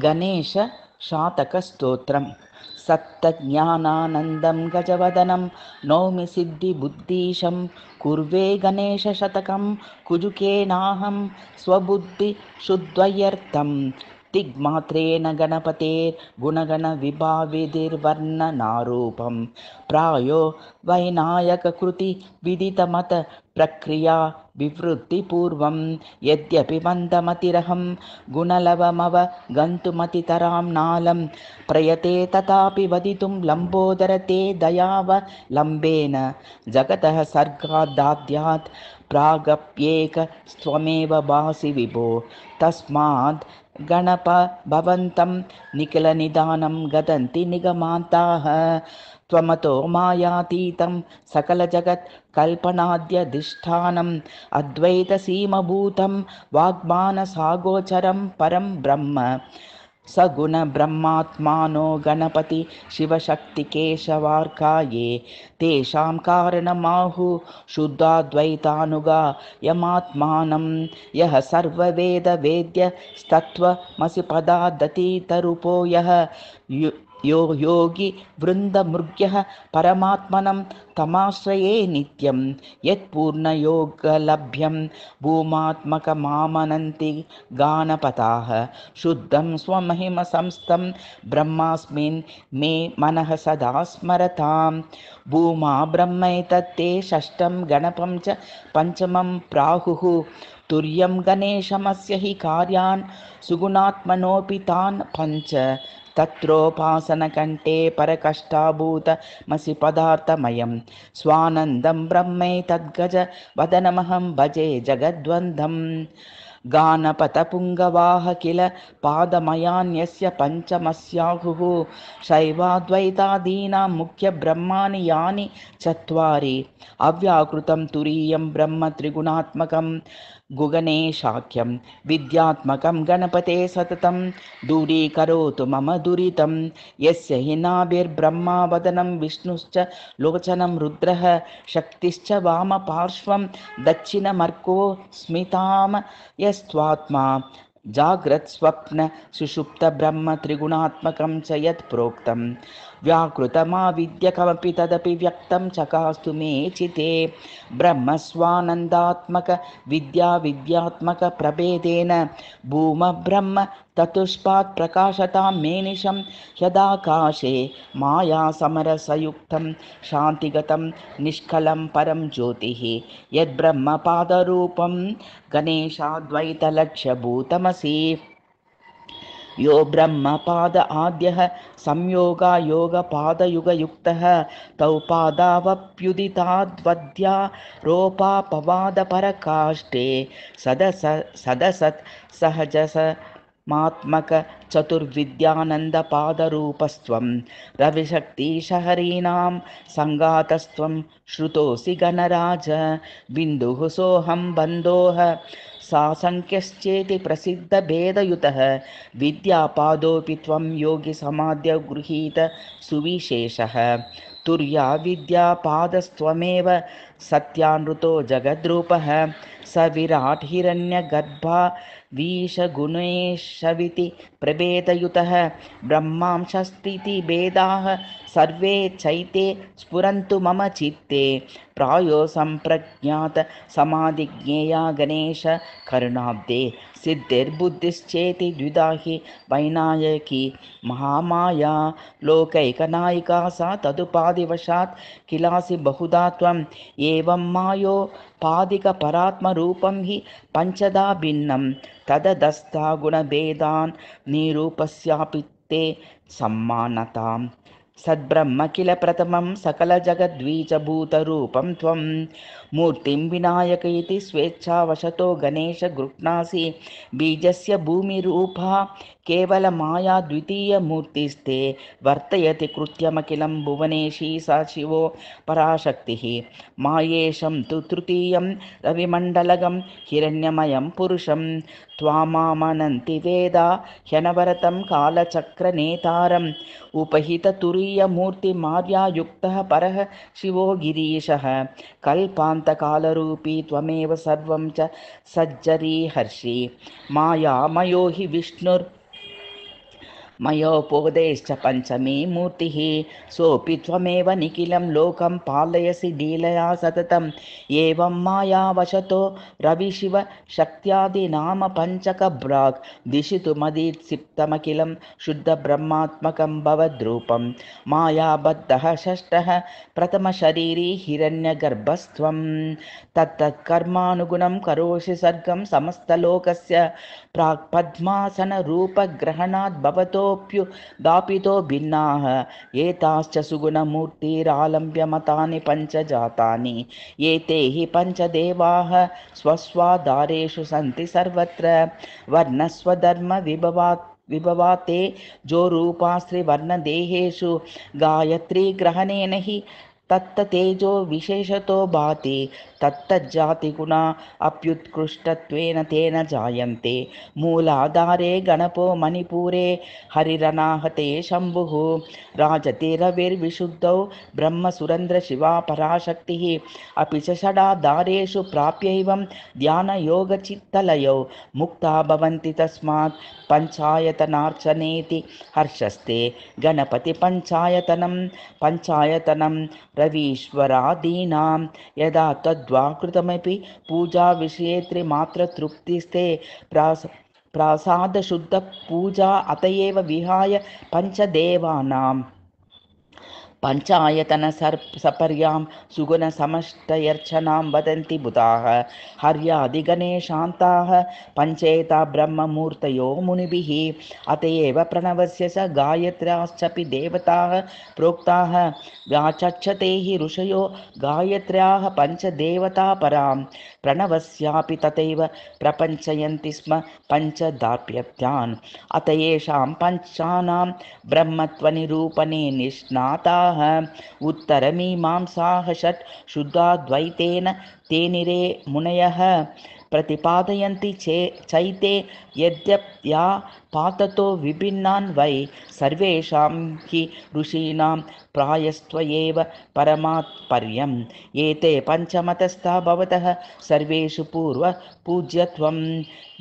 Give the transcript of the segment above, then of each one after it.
गणेश शातकस्तोत्रम् सत्तज्ञानानन्दं गजवदनं नौमि सिद्धिबुद्धीशं कुर्वे गणेशशतकं कुजुकेनाहं स्वबुद्धिशुद्ध्यर्थं तिग्मात्रेण गणपतेर्गुणगणविभाविधिर्वर्णनारूपं प्रायो वैनायककृति विदितमत प्रक्रिया विवृत्तिपूर्वं यद्यपि मन्दमतिरहं गुणलवमवगन्तुमतितरां नालं प्रयते तथापि वदितुं लम्बोदरते दयावलम्बेन जगतः सर्गादाद्यात् प्रागप्येकस्त्वमेव भासि विभो तस्माद् गणप भवन्तं निखिलनिदानं गदन्ति निगमान्ताः त्वमतो मायातीतं सकलजगत्कल्पनाद्यधिष्ठानम् अद्वैतसीमभूतं वाग्मानसागोचरं परं ब्रह्म सगुणब्रह्मात्मानो गणपति शिवशक्तिकेशवार्काये तेषां कारणमाहुः शुद्धाद्वैतानुगा यमात्मानं यः सर्ववेदवेद्यस्तत्त्वमसि पदादतीतरूपो यः यो योगी वृन्दमृग्यः परमात्मनं तमाश्रये नित्यं यत्पूर्णयोगलभ्यं भूमात्मकमामनन्ति गानपताः शुद्धं स्वमहिमसंस्थं ब्रह्मास्मिन् मे मनः सदा स्मरतां भूमा ब्रह्मैतत्ते षष्ठं गणपं च पञ्चमं प्राहुः तुर्यं गणेशमस्य हि कार्यान् सुगुणात्मनोऽपि तान् पञ्च तत्रोपासनकण्ठे परकष्टाभूतमसि पदार्थमयं स्वानन्दं ब्रह्मैतद्गज वदनमहं भजे जगद्वन्द्वं गानपतपुङ्गवाह किल पादमयान्यस्य पञ्चमस्याहुः शैवाद्वैतादीनां मुख्यब्रह्माणि यानि चत्वारि अव्याकृतं तुरीयं ब्रह्म त्रिगुणात्मकं गुगणेशाख्यं विद्यात्मकं गणपते सततं दूरीकरोतु मम दुरितं यस्य हि नाभिर्ब्रह्मा वदनं विष्णुश्च लोचनं रुद्रः शक्तिश्च वामपार्श्वं दक्षिणमर्को स्मितां यस्त्वात्मा जाग्रत् स्वप्न सुषुप्त ब्रह्म त्रिगुणात्मकं च यत् प्रोक्तं व्याकृतमाविद्यकमपि तदपि व्यक्तं चकास्तु मे चिते ब्रह्मस्वानन्दात्मक विद्यात्मक प्रभेदेन भूम ब्रह्म ततुष्पात् प्रकाशतां मेनिशं यदाकाशे मायासमरसयुक्तं शान्तिगतं निष्कलं परं ज्योतिः यद्ब्रह्मपादरूपं गणेशाद्वैतलक्ष्यभूतमसि यो ब्रह्मपाद आद्यः संयोगायोगपादयुगयुक्तः तौ पादावप्युदिताद्वद्यारोपापवादपरकाष्ठे सदसत् सहजस मात्मक चतुर्विद्यानन्दपादरूपस्त्वं रविशक्तिशहरीणां सङ्गातस्त्वं श्रुतोऽसि गणराज बिन्दुः सोऽहं बन्धोः सासङ्ख्यश्चेति प्रसिद्धभेदयुतः विद्यापादोऽपि त्वं योगिसमाद्य गृहीत सुविशेषः तुर्या विद्यापादस्त्वमेव सत्यानृतो जगद्रूपः स विराट् हिरण्यगर्भा वीशगुणेशविति प्रभेदयुतः ब्रह्मांशस्तीति भेदाः सर्वे चैते स्फुरन्तु मम चित्ते प्रायो सम्प्रज्ञात समाधिज्ञेया गणेश करुणाब्दे सिद्धिर्बुद्धिश्चेति द्विधा हि वैनायकी महामाया लोकैकनायिका सा तदुपाधिवशात् किलासि बहुधा त्वम् एवं मायोपाधिकपरात्मरूपं हि पञ्चधा भिन्नं तददस्था गुणभेदान् निरूपस्यापि ते सम्मानताम् सद्ब्रह्म किल प्रथमं सकलजगद्बीजभूतरूपं त्वं मूर्तिं विनायक इति स्वेच्छावशतो गणेश गृह्णासि बीजस्य भूमिरूपा केवलमाया द्वितीयमूर्तिस्ते वर्तयति कृत्यमखिलं भुवनेशी सा शिवो पराशक्तिः मायेशं तु तृतीयं रविमण्डलगं हिरण्यमयं पुरुषं त्वामामनन्ति वेदा ह्यनवरतं कालचक्रनेतारम् उपहिततुरीयमूर्तिमार्यायुक्तः परः शिवो गिरीशः कल्पान्तकालरूपी त्वमेव सर्वं च सज्जरीहर्षि मायामयो हि विष्णुर् मयोपोदेश्च पञ्चमी मूर्तिः सोऽपि त्वमेव निखिलं लोकं पालयसि लीलया सततम् एवं मायावशतो रविशिव शक्त्यादिनाम पञ्चकभ्राक् दिशितुमदीप्सितमखिलं शुद्धब्रह्मात्मकं भवद्रूपं मायाबद्धः षष्ठः प्रथमशरीरी हिरण्यगर्भस्त्वं तत्तत्कर्मानुगुणं करोषि सर्गं समस्तलोकस्य प्राक् पद्मासनरूपग्रहणात् भवतोऽप्युदापितो भिन्नाः एताश्च सुगुणमूर्तिरालम्ब्य मतानि पञ्चजातानि एते हि पञ्चदेवाः स्वस्वाधारेषु सन्ति सर्वत्र वर्णस्वधर्मविभवाते जो रूपास्त्रिवर्णदेहेषु गायत्री ग्रहणेन हि तत्ततेजो विशेषतो भाति तत्तज्जातिगुणा अप्युत्कृष्टत्वेन तेन जायन्ते मूलाधारे गणपो मणिपुरे हरिरनाहते शम्भुः राजते रविर्विशुद्धौ ब्रह्मसुरन्द्रशिवा पराशक्तिः अपि च षडाधारेषु प्राप्यैवं ध्यानयोगचित्तलयौ मुक्ता भवन्ति तस्मात् पञ्चायतनार्चनेति हर्षस्ते गणपतिपञ्चायतनं रवीश्वरादीनां यदा तद्वा कृतमपि पूजाविषये त्रिमात्रतृप्तिस्ते प्रासादशुद्धपूजा अत एव विहाय पञ्चदेवानां पञ्चायतन सपर्यां सुगुणसमष्टयर्चनां वदन्ति बुधाः हर्यादिगणेशान्ताः पञ्चेता ब्रह्ममूर्तयो मुनिभिः अत एव प्रणवस्य स गायत्र्याश्चपि देवताः प्रोक्ताः व्याचक्षते हि ऋषयो गायत्र्याः पञ्चदेवता परां प्रणवस्यापि तथैव प्रपञ्चयन्ति स्म पञ्चदाप्यत्यान् अत येषां पञ्चानां ब्रह्मत्वनिरूपणे निष्णाताः उत्तरमीमांसाः षट् शुद्धाद्वैतेन तेनिरे मुनयः प्रतिपादयन्ति चैते यद्यप्या पाततो विभिन्नान् वै सर्वेषां हि ऋषीणां प्रायस्त्वयेव परमात्पर्यम् एते पञ्चमतस्था भवतः सर्वेषु पूज्यत्वं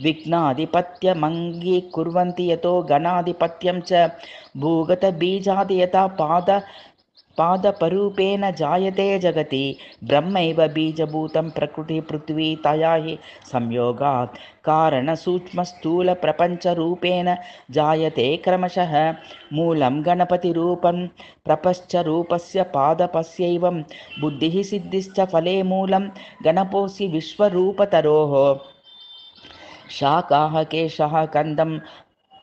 विघ्नाधिपत्यमङ्गीकुर्वन्ति यतो गणाधिपत्यं च भूगतबीजादि यथा पादपरूपेण जायते जगति ब्रह्मैव बीजभूतं प्रकृति पृथ्वी तया हि संयोगात् कारणसूक्ष्मस्थूलप्रपञ्चरूपेण जायते क्रमशः मूलं गणपतिरूपं प्रपश्च रूपस्य पादपस्यैवं बुद्धिः सिद्धिश्च फले मूलं गणपोऽसि विश्वरूपतरोः शाखाः केशः कन्दं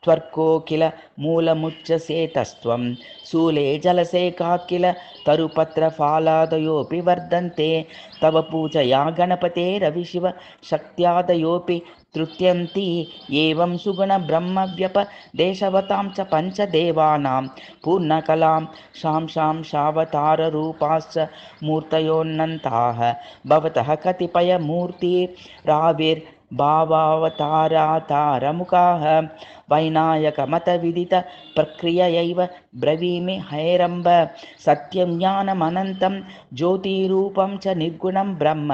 त्वर्को किल मूलमुच्चसेतस्त्वं शूले जलसेकात् किल तरुपत्रफालादयोऽपि वर्धन्ते तव पूजया गणपते रविशिव शक्त्यादयोऽपि तृत्यन्ति एवं सुगुणब्रह्मव्यपदेशवतां च पञ्चदेवानां पूर्णकलां शां शावताररूपाश्च मूर्तयोऽनन्ताः भवतः कतिपयमूर्तिराविर्भावावतारातारमुखाः वैनायकमतविदितप्रक्रिययैव ब्रवीमि हैरम्ब सत्यं ज्ञानमनन्तं ज्योतिरूपं च निर्गुणं ब्रह्म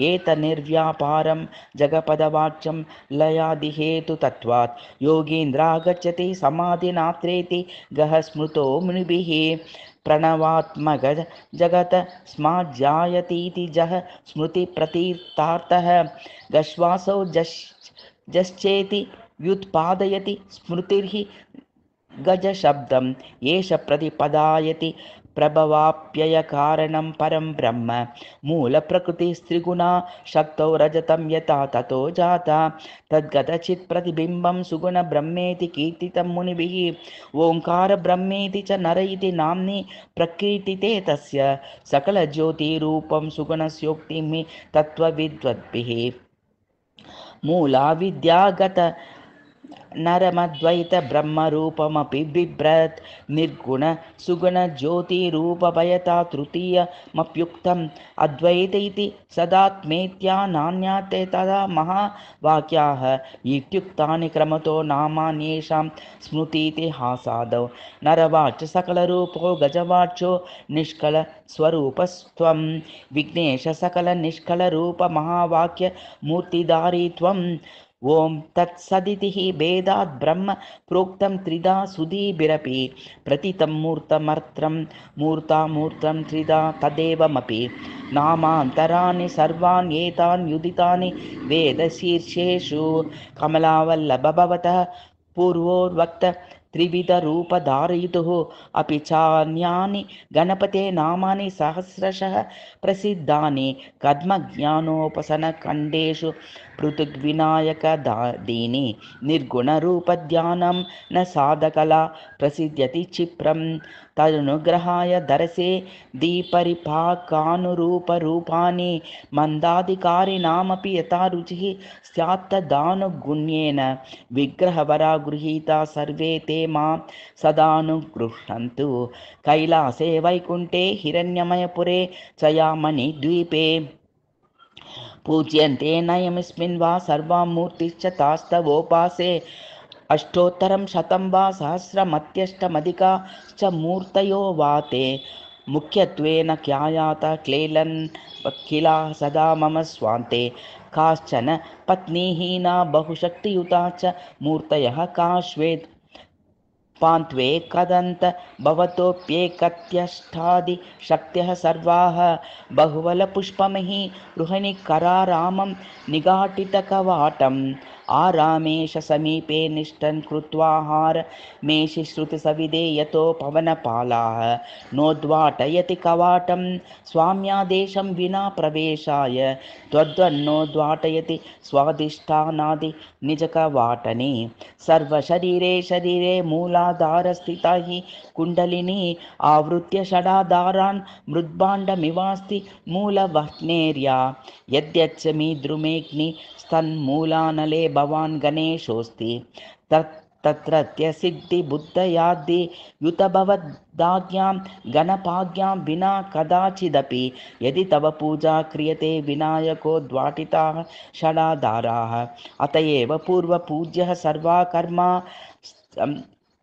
एतन्निर्व्यापारं जगपदवाच्यं लयादिहेतुतत्त्वात् योगीन्द्रागच्छति समाधिनात्रेति गह स्मृतो मुनिभिः प्रणवात्मक जगत स्माज्जायतीति जह स्मृतिप्रतीर्थार्थः गश्वासौ जश्चेति व्युत्पादयति स्मृतिर्हि गजशब्दं एष प्रतिपदायति प्रभवाप्ययकारणं परं ब्रह्म मूलप्रकृतिस्त्रिगुणा शक्तौ रजतं यथा ततो जाता तद्गतचित् प्रतिबिम्बं सुगुणब्रह्मेति कीर्तितं मुनिभिः ओङ्कारब्रह्मेति च नर इति नाम्नि प्रकीर्तिते तस्य सकलज्योतिरूपं सुगुणस्योक्तिं हि तत्त्वविद्वद्भिः मूला विद्यागत नरमद्वैत ब्रह्मरूपमपि बिभ्रत् निर्गुण सुगुण ज्योतिरूपभयता तृतीयमप्युक्तम् अद्वैत इति सदात्मेत्या नान्याते तदा महावाक्याः इत्युक्तानि क्रमतो नामान्येषां स्मृतीतिहासादौ नरवाच सकलरूपो गजवाचो निष्कलस्वरूपस्त्वं विघ्नेश सकलनिष्कलरूप महावाक्य मूर्तिधारी त्वं ॐ तत्सदिति भेदात् ब्रह्म प्रोक्तं त्रिधा सुधीभिरपि प्रतितं मूर्तामूर्तं त्रिधा तदेवमपि नामान्तराणि सर्वाणि एतानि युदितानि वेदशीर्षेषु कमलावल्लभ भवतः पूर्वोर्वक्त त्रिविधरूपधारयितुः अपि चान्यानि गणपते नामानि सहस्रशः प्रसिद्धानि कद्मज्ञानोपसनखण्डेषु पृथग्विनायकदादीनि निर्गुणरूपध्यानं न साधकला प्रसिद्ध्यति क्षिप्रं तदनुग्रहाय दरसे दीपरिपाकानुरूपरूपाणि मन्दाधिकारिणामपि यथा रुचिः स्यात्तदानुगुण्येन विग्रहवरा गृहीता सर्वे ते मां सदानुगृह्णन्तु कैलासे वैकुण्ठे हिरण्यमयपुरे चयामणिद्वीपे पूज्यन्ते नयमिस्मिन् वा सर्वा मूर्तिश्च तास्तवोपासे अष्टोत्तरं शतं वा सहस्रमत्यष्टमधिकाश्च मूर्तयो वा ते मुख्यत्वेन क्यायात क्लेलन् किला सदा मम स्वान्ते काश्चन पत्नीहीना बहुशक्तियुता च मूर्तयः काश्वेत् पान्त्वे कदन्त भवतोऽप्येकत्यष्टादिशक्त्यः सर्वाः बहुबलपुष्पमही रुहणिकरारामं निघाटितकवाटम् आरामेश समीपे निष्ठन् कृत्वाहार मेषिश्रुतिसविदे यतो पवनपालाः नोद्वाटयति कवाटं स्वाम्यादेशं विना प्रवेशाय त्वद्वन्नोद्वाटयति स्वादिष्ठानादि निजकवाटने सर्वशरीरे मूलाधारस्थिता हि कुण्डलिनी आवृत्य षडाधारान् मृद्भाण्डमिवास्ति मूलवह्नेर्या यद्यच्च मे द्रुमेऽग्नि स्तन्मूलानले भवान् गणेशोऽस्ति तत्रत्य सिद्धिबुद्धयाद्दि युतभवदाज्ञां गणपाज्ञां विना कदाचिदपि यदि तव पूजा क्रियते विनायकोद्वाटिताः षडाधाराः अत एव पूर्वपूज्यः सर्वा कर्मा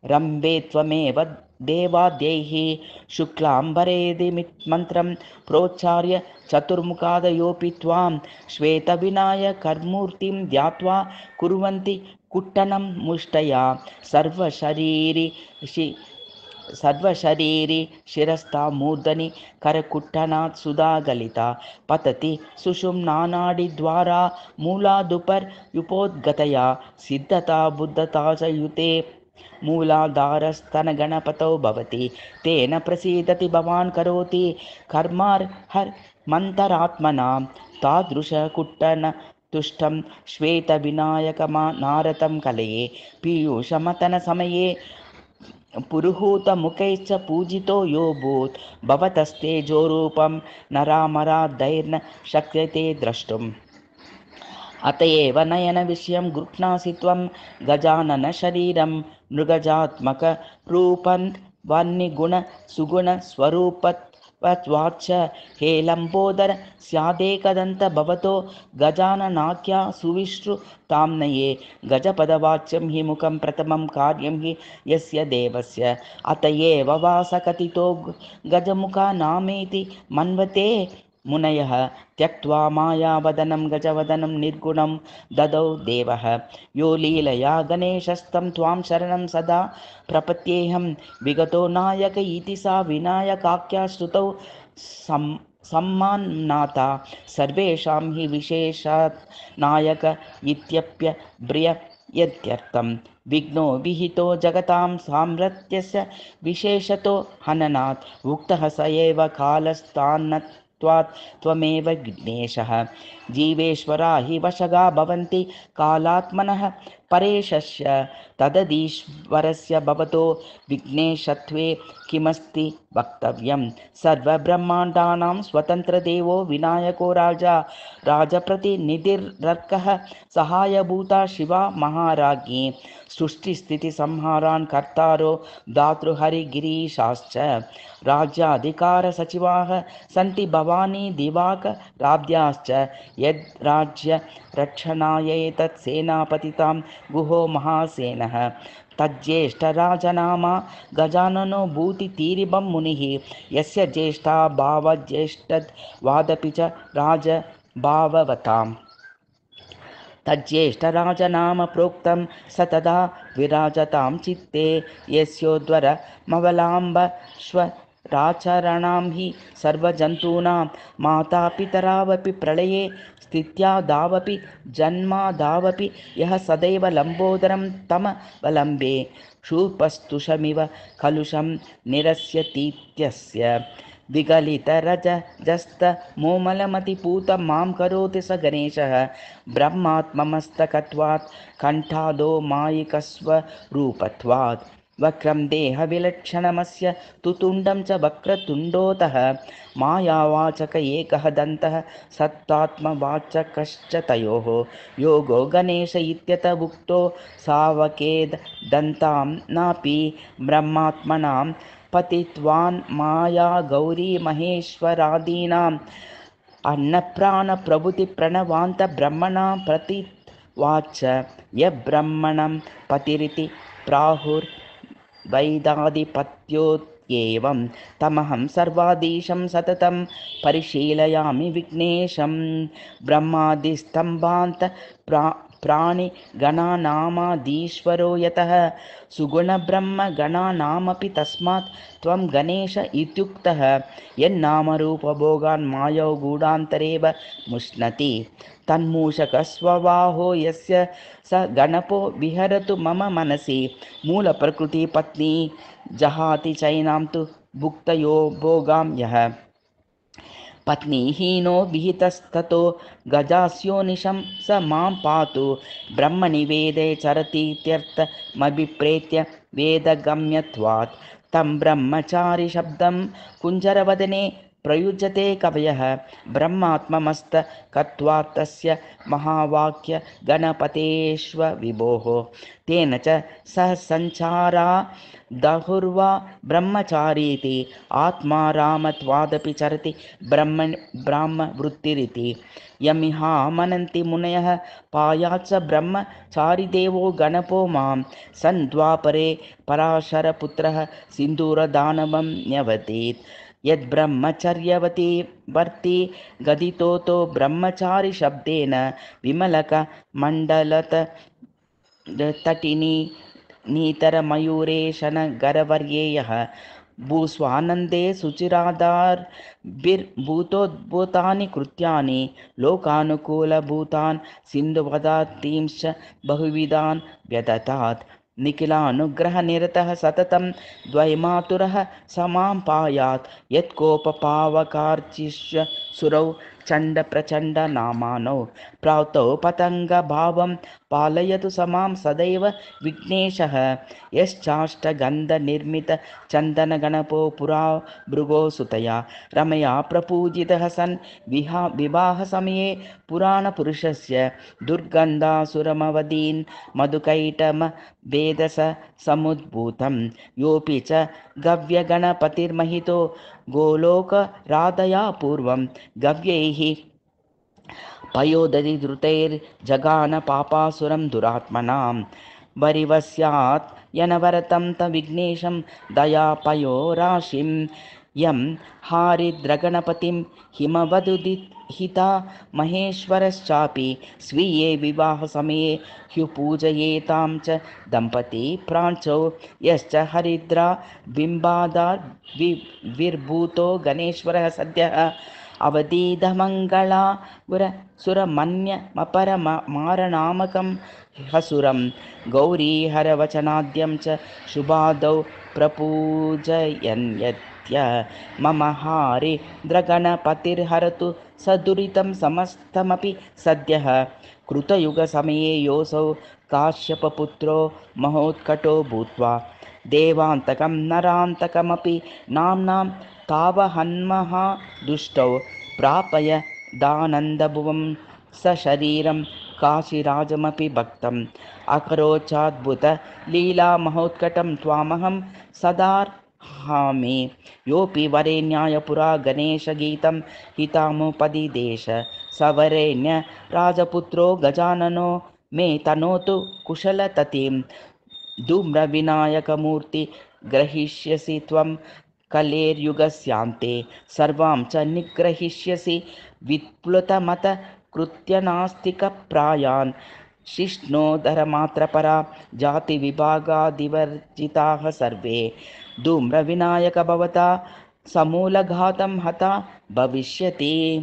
रम्भे त्वमेव देवाद्यैः शुक्लाम्बरेदि मन्त्रं प्रोच्चार्य चतुर्मुखादयोऽपि त्वां श्वेतविनायकर्मूर्तिं ध्यात्वा कुर्वन्ति कुट्टनं मुष्टया सर्वशरीरी शिरस्ता मूर्धनि करकुट्टनात् सुधागलिता पतति सुषुम्नानाडिद्वारा मूलादुपर्युपोद्गतया सिद्धता बुद्धता च युते मूलाधारस्तनगणपतौ भवति तेन प्रसीदति भवान् करोति कर्मार्हमन्तरात्मनां तादृशकुट्टन तुष्टं श्वेतविनायकमानारतं कलये पीयूषमतनसमये पुरुहूतमुखैश्च पूजितो यो भूत् भवतस्तेजोरूपं नरामरादैर्न शक्यते द्रष्टुम् अत एव नयनविषयं गृह्णासि त्वं गजाननशरीरं मृगजात्मकरूपं वह्निगुणसुगुणस्वरूपत्वाच्च हे लम्बोदर स्यादेकदन्त भवतो गजाननाख्या सुविश्रुताम्नये गजपदवाच्यं हि मुखं प्रथमं कार्यं हि यस्य देवस्य अत एव वासकथितो गजमुखा नामेति मन्वते मुनयः त्यक्त्वा मायावदनं गजवदनं निर्गुणं ददौ देवः यो लीलया गणेशस्तं त्वां शरणं सदा प्रपद्येऽहं विगतो नायक इति सा विनायकाख्या श्रुतौ सम्मानाता सर्वेषां हि विशेषात् नायक इत्यप्यब्रियत्यर्थं विघ्नो विहितो जगतां साम्राज्यस्य विशेषतो हननात् उक्तः स एव कालस्थानत् त्वमेव विघ्नेशः जीवेश्वरा हि वशगा भवन्ति कालात्मनः परेशस्य तदधीश्वरस्य भवतो विघ्नेशत्वे किमस्ति वक्तव्यं सर्वब्रह्माण्डानां स्वतन्त्रदेवो विनायको राजा राजप्रतिनिधिर्रर्कः सहायभूता शिवा महाराज्ञी सृष्टिस्थितिसंहारान् कर्तारो दातृहरिगिरीशाश्च राज्याधिकारसचिवाः सन्ति भवानी दिवाकराब्ध्याश्च यद्राज्यरक्षणायैतत् सेनापतितां गुहो महासेनः तज्ज्येष्ठराजनामा गजाननो भूतितीरिभं मुनिः यस्य ज्येष्ठा भावज्येष्ठद्वादपि च राजभाववताम् तज्ज्येष्ठराजनाम प्रोक्तं स तदा विराजतां चित्ते यस्योद्वरमवलाम्बश्वराचरणां हि सर्वजन्तूनां मातापितरावपि प्रलये स्थित्यादावपि जन्मादावपि यः सदैव लम्बोदरं तमवलम्बे शूर्पस्तुषमिव कलुषं निरस्यतीत्यस्य विगलितरजस्तमोमलमतिपूतं मां करोति स गणेशः ब्रह्मात्ममस्तकत्वात् कण्ठादो मायिकस्वरूपत्वात् वक्रं देहविलक्षणमस्य तुतुण्डं च वक्रतुण्डोतः मायावाचक एकः दन्तः सत्तात्मवाचकश्च तयोः योगो गणेश इत्यत उक्तो सावकेद दन्तां नापि ब्रह्मात्मनां पतित्वान् माया गौरी महेश्वरादीनाम् अन्नप्राणप्रभृतिप्रणवान्त ब्रह्मणां प्रतिवाच यब्रह्मणं पतिरिति प्राहुर्वैदाधिपत्योऽेवं तमहं सर्वाधीशं सततं परिशीलयामि विघ्नेशं ब्रह्मादिस्तम्भान्त प्राणिगणानामाधीश्वरो यतः सुगुणब्रह्मगणानामपि तस्मात् त्वं गणेश इत्युक्तः यन्नामरूपभोगान् मायौ गूढान्तरेव मुष्णति तन्मूषकस्वबाहो यस्य स गणपो विहरतु मम मनसि मूलप्रकृतिपत्नी जहाति चैनां तु भुक्तयो भोगां यः पत्नीहीनो विहितस्ततो गजास्योनिशं स मां पातु ब्रह्मनिवेदे चरतीत्यर्थमभिप्रेत्य वेदगम्यत्वात् तं ब्रह्मचारिशब्दं कुञ्जरवदने प्रयुज्यते कवयः ब्रह्मात्ममस्तकत्वात् तस्य महावाक्य गणपतेष्व विभोः तेन च सह सञ्चारा दहुर्वा ब्रह्मचारीति आत्मा रामत्वादपि चरति ब्राह्मवृत्तिरिति यमिहा मनन्ति मुनयः पायाच्च ब्रह्मचारिदेवो गणपो मां सन्द्वापरे पराशरपुत्रः सिन्दूरदानवं न्यवतीत् यद्ब्रह्मचर्यवती वर्ति गदितोतो ब्रह्मचारिशब्देन विमलकमण्डलत तटिनी नीतरमयूरेशनगरवर्येयः भूस्वानन्दे सुचिरादार्भिर्भूतोद्भूतानि कृत्यानि लोकानुकूलभूतान् सिन्धुवदातींश्च बहुविधान् व्यदतात् निखिलानुग्रहनिरतः सततं द्वैमातुरः स मां पायात् यत्कोपपावकार्चिष्य सुरौ चण्डप्रचण्डनामानौ प्राप्तौ पतङ्गभावं पालयतु स मां सदैव विघ्नेशः यश्चाष्टगन्धनिर्मितचन्दनगणपो पुरा भृगोसुतया रमया प्रपूजितः सन् विवाहसमये पुराणपुरुषस्य दुर्गन्धासुरमवदीन् मधुकैटमवेदस समुद्भूतं योऽपि च गव्यगणपतिर्महितो गोलोकराधया पूर्वं गव्यैः पयोदधिधृतैर्जगान पापासुरं दुरात्मनां वरिवस्यात् यनवरतं तविघ्नेशं दयापयोराशिं यं हारिद्रगणपतिं हिमवदुदिहिता महेश्वरश्चापि स्वीये विवाहसमये ह्युपूजयेतां च दम्पती प्राञ्चौ यश्च हरिद्रा बिम्बादार्विर्भूतो गणेश्वरः सद्यः अवधीतमङ्गला सुरमन्यमपरमारणामकं हसुरं गौरीहरवचनाद्यं च शुभादौ प्रपूजयन्यत्य मम हारिद्रगणपतिर्हरतु स दुरितं समस्तमपि सद्यः कृतयुगसमये योऽसौ काश्यपपुत्रो महोत्कटो भूत्वा देवान्तकं नरान्तकमपि नाम्नां तावहन्महा दुष्टौ प्रापय दानन्दभुवं सशरीरं काशीराजमपि भक्तम् अकरोचाद्भुतलीलामहोत्कटं त्वामहं सदार्हामि योऽपि वरेण्याय पुरा गणेशगीतं हितामुपदिदेश सवरेण्य राजपुत्रो गजाननो मे तनोतु कुशलततिं धूम्रविनायकमूर्ति ग्रहीष्यसि त्वं कलेर्युगस्यान्ते सर्वां च निग्रहीष्यसि विप्लुतमत कृत्यनास्तिकप्रायान् शिष्णोदरमात्रपरा जातिविभागादिवर्जिताः सर्वे धूम्रविनायक भवता समूलघातं हता भविष्यति।